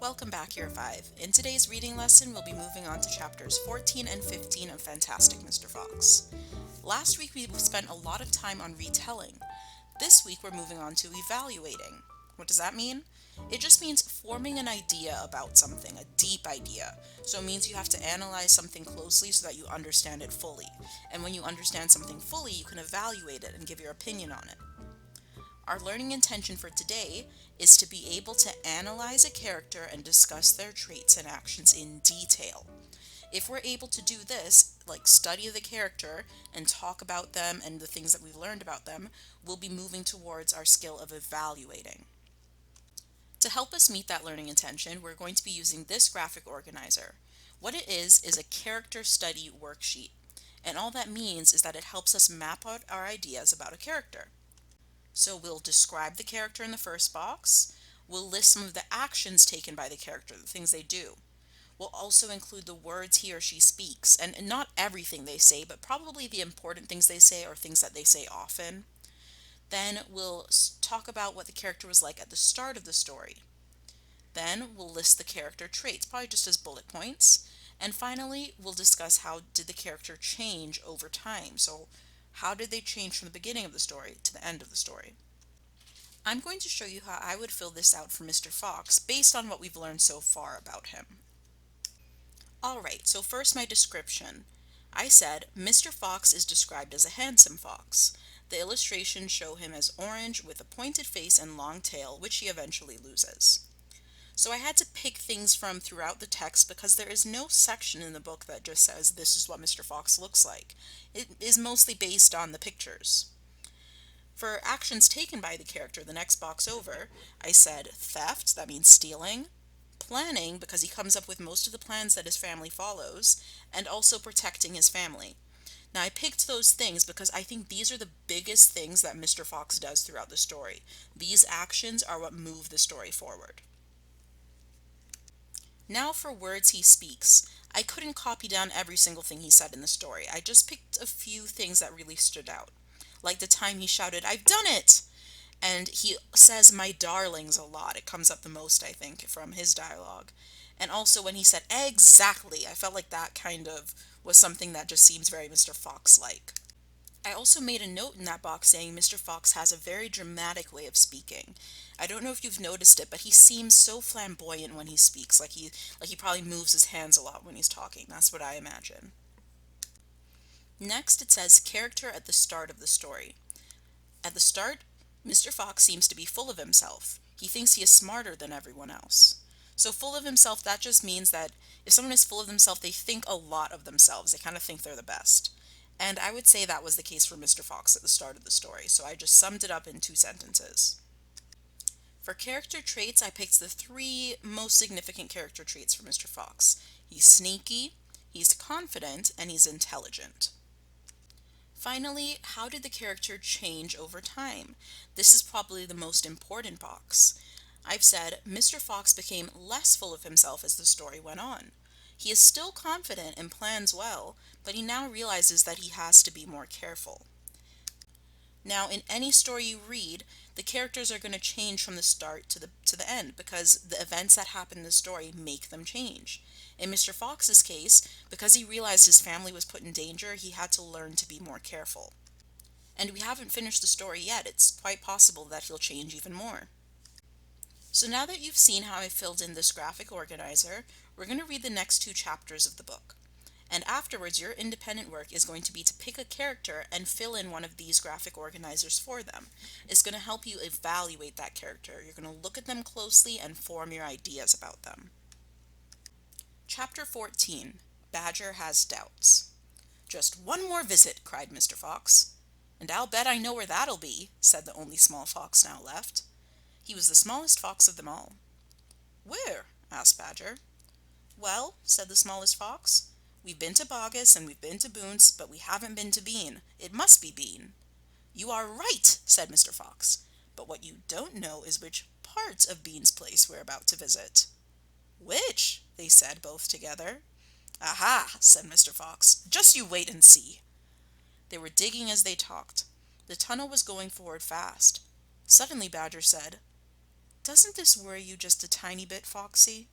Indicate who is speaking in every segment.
Speaker 1: Welcome back, Year 5. In today's reading lesson, we'll be moving on to chapters 14 and 15 of Fantastic Mr. Fox. Last week, we spent a lot of time on retelling. This week, we're moving on to evaluating. What does that mean? It just means forming an idea about something, a deep idea. So it means you have to analyze something closely so that you understand it fully. And when you understand something fully, you can evaluate it and give your opinion on it. Our learning intention for today is to be able to analyze a character and discuss their traits and actions in detail. If we're able to do this, like study the character and talk about them and the things that we've learned about them, we'll be moving towards our skill of evaluating. To help us meet that learning intention, we're going to be using this graphic organizer. What it is a character study worksheet. And all that means is that it helps us map out our ideas about a character. So we'll describe the character in the first box. We'll list some of the actions taken by the character, the things they do. We'll also include the words he or she speaks, and not everything they say, but probably the important things they say or things that they say often. Then we'll talk about what the character was like at the start of the story. Then we'll list the character traits, probably just as bullet points. And finally, we'll discuss how did the character change over time. So how did they change from the beginning of the story to the end of the story? I'm going to show you how I would fill this out for Mr. Fox based on what we've learned so far about him. Alright, so first my description. I said, Mr. Fox is described as a handsome fox. The illustrations show him as orange with a pointed face and long tail, which he eventually loses. So I had to pick things from throughout the text because there is no section in the book that just says this is what Mr. Fox looks like. It is mostly based on the pictures. For actions taken by the character, the next box over, I said theft, that means stealing, planning, because he comes up with most of the plans that his family follows, and also protecting his family. Now I picked those things because I think these are the biggest things that Mr. Fox does throughout the story. These actions are what move the story forward. Now for words he speaks. I couldn't copy down every single thing he said in the story. I just picked a few things that really stood out. Like the time he shouted, "I've done it!" And he says "my darlings" a lot. It comes up the most, I think, from his dialogue. And also when he said "exactly," I felt like that kind of was something that just seems very Mr. Fox-like. I also made a note in that box saying Mr. Fox has a very dramatic way of speaking. I don't know if you've noticed it, but he seems so flamboyant when he speaks, like he probably moves his hands a lot when he's talking. That's what I imagine. Next, it says character at the start of the story. At the start, Mr. Fox seems to be full of himself. He thinks he is smarter than everyone else. So full of himself, that just means that if someone is full of themselves, they think a lot of themselves. They kind of think they're the best. And I would say that was the case for Mr. Fox at the start of the story, so I just summed it up in 2 sentences. For character traits, I picked the 3 most significant character traits for Mr. Fox. He's sneaky, he's confident, and he's intelligent. Finally, how did the character change over time? This is probably the most important box. I've said Mr. Fox became less full of himself as the story went on. He is still confident and plans well, but he now realizes that he has to be more careful. Now, in any story you read, the characters are going to change from the start to the end because the events that happen in the story make them change. In Mr. Fox's case, because he realized his family was put in danger, he had to learn to be more careful. And we haven't finished the story yet. It's quite possible that he'll change even more. So now that you've seen how I filled in this graphic organizer, we're going to read the next 2 chapters of the book. And afterwards, your independent work is going to be to pick a character and fill in one of these graphic organizers for them. It's going to help you evaluate that character. You're going to look at them closely and form your ideas about them. Chapter 14, Badger Has Doubts. "Just one more visit," cried Mr. Fox. "And I'll bet I know where that'll be," said the only small fox now left. He was the smallest fox of them all. "Where?" asked Badger. "Well," said the smallest fox, "we've been to Bogus and we've been to Boone's, but we haven't been to Bean. It must be Bean." "You are right," said Mr. Fox, "but what you don't know is which part of Bean's place we're about to visit." "Which?" they said both together. "Aha!" said Mr. Fox. "Just you wait and see." They were digging as they talked. The tunnel was going forward fast. Suddenly Badger said, "Doesn't this worry you just a tiny bit, Foxy?"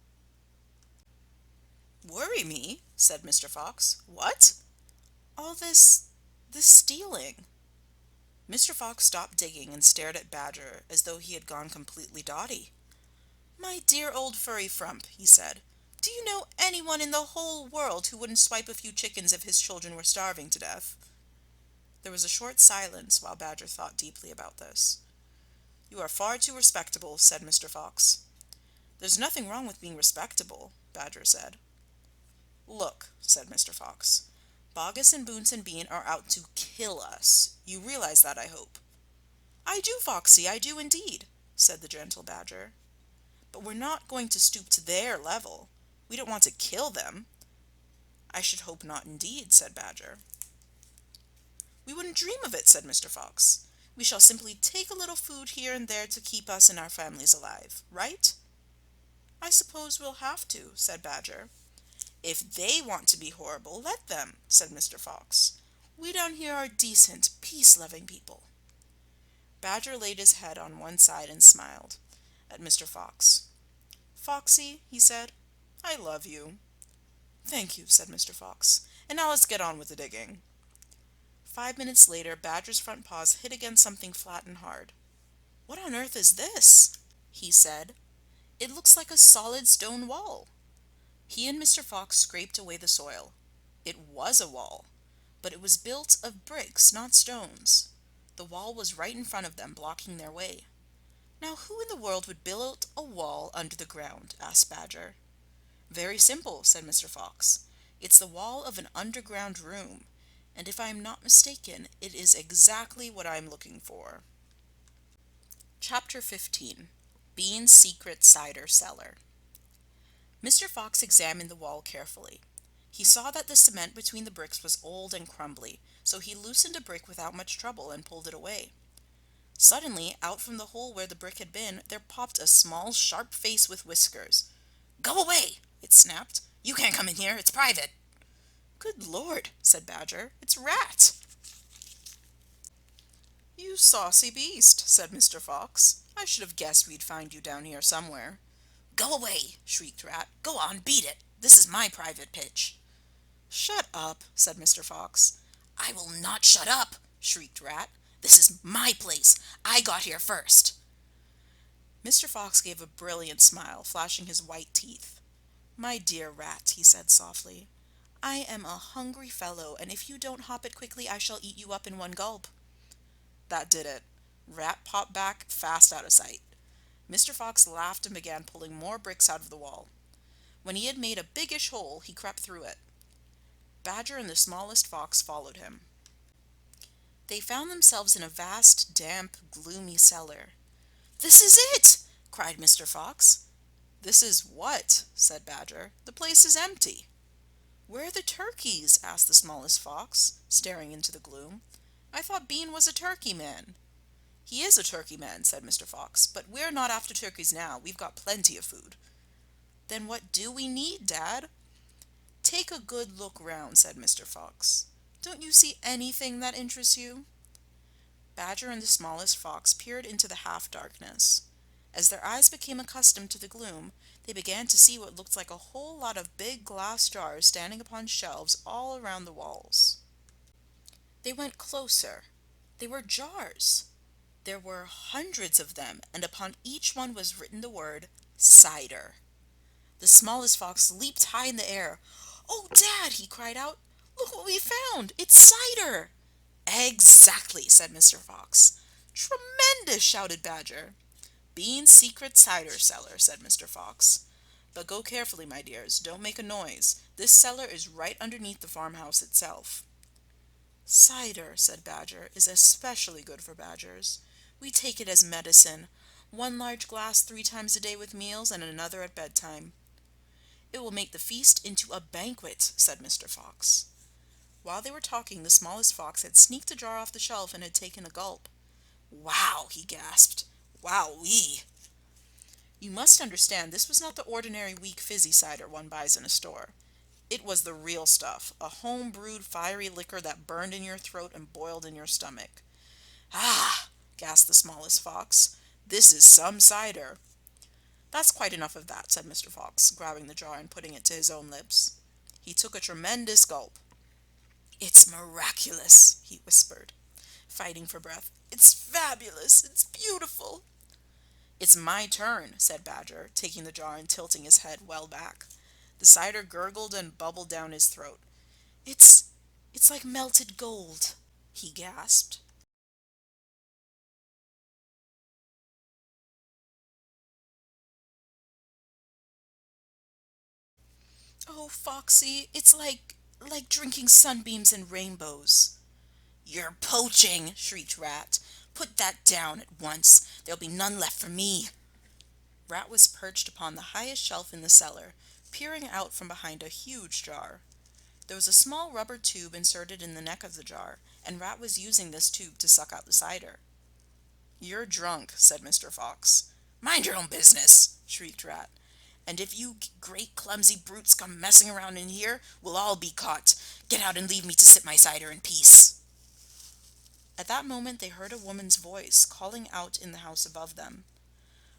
Speaker 1: Worry me? Said Mr. Fox. What? All this stealing. Mr. Fox stopped digging and stared at Badger as though he had gone completely dotty. My dear old furry frump, he said, do you know anyone in the whole world who wouldn't swipe a few chickens if his children were starving to death? There was a short silence while Badger thought deeply about this. You are far too respectable, said Mr. Fox. There's nothing wrong with being respectable, Badger said. Look, said Mr. Fox, Bogus and Bounce and Bean are out to kill us. You realize that, I hope. I do, Foxy, I do indeed, said the gentle Badger. But we're not going to stoop to their level. We don't want to kill them. I should hope not indeed, said Badger. We wouldn't dream of it, said Mr. Fox. We shall simply take a little food here and there to keep us and our families alive, right? I suppose we'll have to, said Badger. If they want to be horrible, let them, said Mr. Fox. We down here are decent, peace-loving people. Badger laid his head on one side and smiled at Mr. Fox. Foxy, he said, I love you. Thank you, said Mr. Fox. And now let's get on with the digging. 5 minutes later, Badger's front paws hit against something flat and hard. What on earth is this? He said. It looks like a solid stone wall. He and Mr. Fox scraped away the soil. It was a wall, but it was built of bricks, not stones. The wall was right in front of them, blocking their way. Now who in the world would build a wall under the ground? Asked Badger. Very simple, said Mr. Fox. It's the wall of an underground room, and if I am not mistaken, it is exactly what I am looking for. Chapter 15. Bean's Secret Cider Cellar. Mr. Fox examined the wall carefully. He saw that the cement between the bricks was old and crumbly, so he loosened a brick without much trouble and pulled it away. Suddenly, out from the hole where the brick had been, there popped a small, sharp face with whiskers. Go away, it snapped. You can't come in here, it's private. Good Lord, said Badger, it's Rat. You saucy beast, said Mr. Fox. I should have guessed we'd find you down here somewhere. Go away, shrieked Rat. Go on, beat it. This is my private pitch. Shut up, said Mr. Fox. I will not shut up, shrieked Rat. This is my place. I got here first. Mr. Fox gave a brilliant smile, flashing his white teeth. My dear Rat, he said softly, I am a hungry fellow, and if you don't hop it quickly, I shall eat you up in one gulp. That did it. Rat popped back, fast out of sight. Mr. Fox laughed and began pulling more bricks out of the wall. When he had made a biggish hole, he crept through it. Badger and the smallest fox followed him. They found themselves in a vast, damp, gloomy cellar. This is it! Cried Mr. Fox. This is what? Said Badger. The place is empty. Where are the turkeys? Asked the smallest fox, staring into the gloom. I thought Bean was a turkey man. He is a turkey man, said Mr. Fox, but we're not after turkeys now. We've got plenty of food. Then what do we need, Dad? Take a good look round, said Mr. Fox. Don't you see anything that interests you? Badger and the smallest fox peered into the half-darkness. As their eyes became accustomed to the gloom, they began to see what looked like a whole lot of big glass jars standing upon shelves all around the walls. They went closer. They were jars. There were hundreds of them, and upon each one was written the word cider. The smallest fox leaped high in the air. Oh, Dad, he cried out. Look what we found! It's cider! Exactly, said Mr. Fox. Tremendous, shouted Badger. Bean's Secret Cider Cellar, said Mr. Fox. But go carefully, my dears. Don't make a noise. This cellar is right underneath the farmhouse itself. Cider, said Badger, is especially good for badgers. We take it as medicine. 1 large glass 3 times a day with meals and another at bedtime. It will make the feast into a banquet, said Mr. Fox. While they were talking, the smallest fox had sneaked a jar off the shelf and had taken a gulp. Wow, he gasped. Wowee! You must understand this was not the ordinary weak fizzy cider one buys in a store. It was the real stuff, a home-brewed fiery liquor that burned in your throat and boiled in your stomach. Ah, gasped the smallest fox. This is some cider. "That's quite enough of that," said Mr. Fox, grabbing the jar and putting it to his own lips. He took a tremendous gulp. "It's miraculous," he whispered, fighting for breath. "It's fabulous. It's beautiful." "It's my turn," said Badger, taking the jar and tilting his head well back. The cider gurgled and bubbled down his throat. "It's it's like melted gold," he gasped. "Oh, Foxy, it's like drinking sunbeams and rainbows." "You're poaching!" shrieked Rat. "Put that down at once. There'll be none left for me." Rat was perched upon the highest shelf in the cellar, peering out from behind a huge jar. There was a small rubber tube inserted in the neck of the jar, and Rat was using this tube to suck out the cider. "You're drunk," said Mr. Fox. "Mind your own business!" shrieked Rat. "And if you great clumsy brutes come messing around in here, we'll all be caught. Get out and leave me to sip my cider in peace." At that moment they heard a woman's voice calling out in the house above them.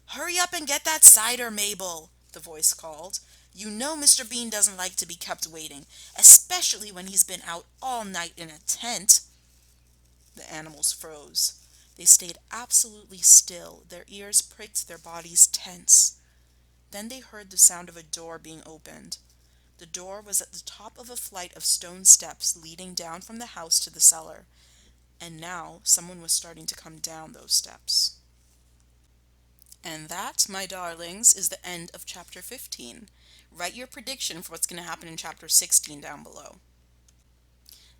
Speaker 1: "Hurry up and get that cider, Mabel," the voice called. "You know Mr. Bean doesn't like to be kept waiting, especially when he's been out all night in a tent." The animals froze. They stayed absolutely still, their ears pricked, their bodies tense. Then they heard the sound of a door being opened. The door was at the top of a flight of stone steps leading down from the house to the cellar, and now someone was starting to come down those steps. And that, my darlings, is the end of chapter 15. Write your prediction for what's going to happen in chapter 16 down below.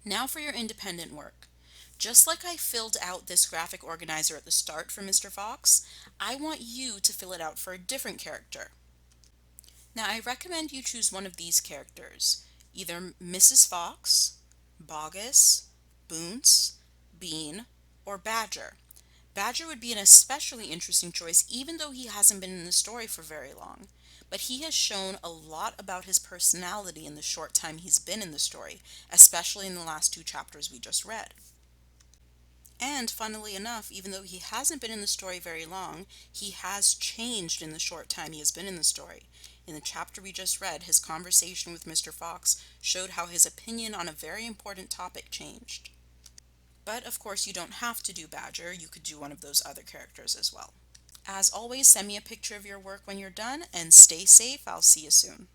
Speaker 1: Now for your independent work. Just like I filled out this graphic organizer at the start for Mr. Fox, I want you to fill it out for a different character. Now I recommend you choose one of these characters, either Mrs. Fox, Bogus, Boonce, Bean, or Badger. Badger would be an especially interesting choice even though he hasn't been in the story for very long. But he has shown a lot about his personality in the short time he's been in the story, especially in the last two chapters we just read. And funnily enough, even though he hasn't been in the story very long, he has changed in the short time he has been in the story. In the chapter we just read, his conversation with Mr. Fox showed how his opinion on a very important topic changed. But of course you don't have to do Badger, you could do one of those other characters as well. As always, send me a picture of your work when you're done, and stay safe. I'll see you soon.